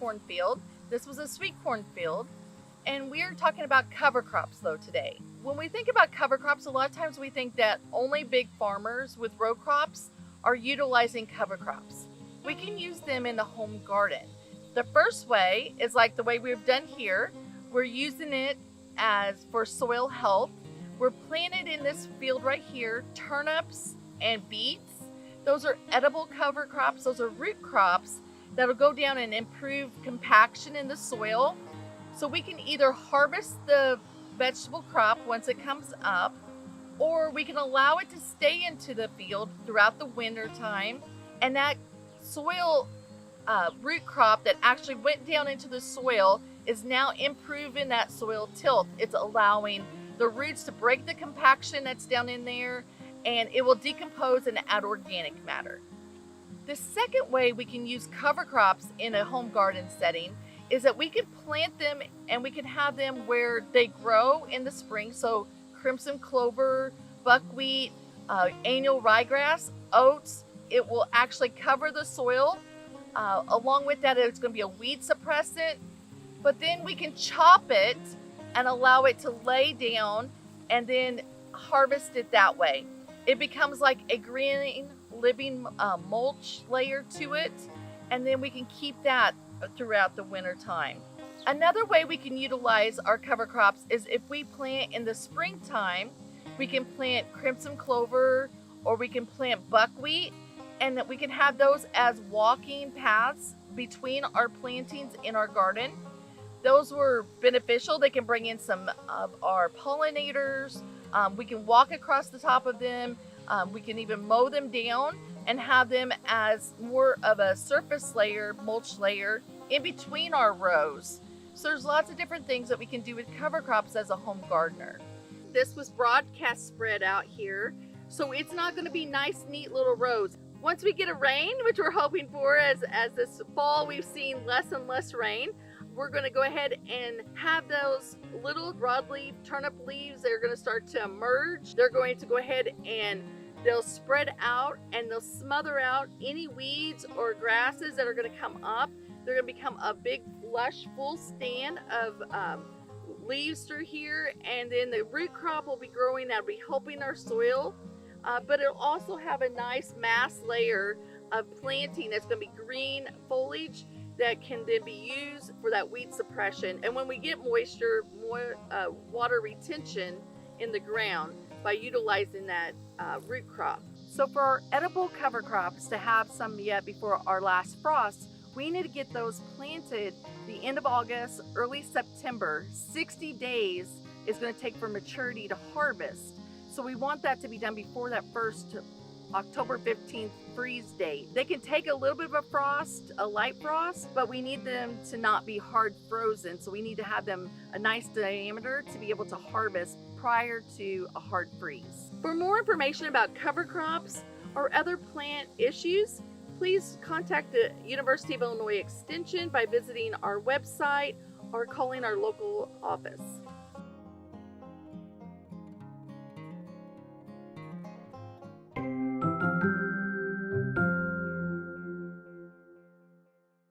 cornfield. This was a sweet corn field. And we're talking about cover crops though today. When we think about cover crops, a lot of times we think that only big farmers with row crops are utilizing cover crops. We can use them in the home garden. The first way is like the way we've done here. We're using it as for soil health. We're planted in this field right here, turnips and beets. Those are edible cover crops. Those are root crops that'll go down and improve compaction in the soil. So we can either harvest the vegetable crop once it comes up, or we can allow it to stay into the field throughout the winter time. And that soil root crop that actually went down into the soil is now improving that soil tilth. It's allowing the roots to break the compaction that's down in there, and it will decompose and add organic matter. The second way we can use cover crops in a home garden setting is that we can plant them and we can have them where they grow in the spring. So crimson clover, buckwheat, annual ryegrass, oats. It will actually cover the soil. Along with that, it's going to be a weed suppressant. But then we can chop it and allow it to lay down and then harvest it that way. It becomes like a green living mulch layer to it, and then we can keep that throughout the winter time. Another way we can utilize our cover crops is if we plant in the springtime, we can plant crimson clover or we can plant buckwheat, and that we can have those as walking paths between our plantings in our garden. Those were beneficial. They can bring in some of our pollinators. We can walk across the top of them. We can even mow them down and have them as more of a surface layer, mulch layer in between our rows. So there's lots of different things that we can do with cover crops as a home gardener. This was broadcast spread out here, so it's not going to be nice, neat little rows. Once we get a rain, which we're hoping for, as this fall we've seen less and less rain, we're going to go ahead and have those little broadleaf turnip leaves. They're going to start to emerge. They're going to go ahead and they'll spread out and they'll smother out any weeds or grasses that are going to come up. They're going to become a big, lush, full stand of leaves through here. And then the root crop will be growing. That'll be helping our soil. But it'll also have a nice mass layer of planting that's going to be green foliage that can then be used for that weed suppression. And when we get moisture, more water retention in the ground by utilizing that root crop. So for our edible cover crops to have some yet before our last frost, we need to get those planted the end of August, early September. 60 days is going to take for maturity to harvest. So we want that to be done before that first October 15th freeze date. They can take a little bit of a frost, a light frost, but we need them to not be hard frozen. So we need to have them a nice diameter to be able to harvest prior to a hard freeze. For more information about cover crops or other plant issues, please contact the University of Illinois Extension by visiting our website or calling our local office.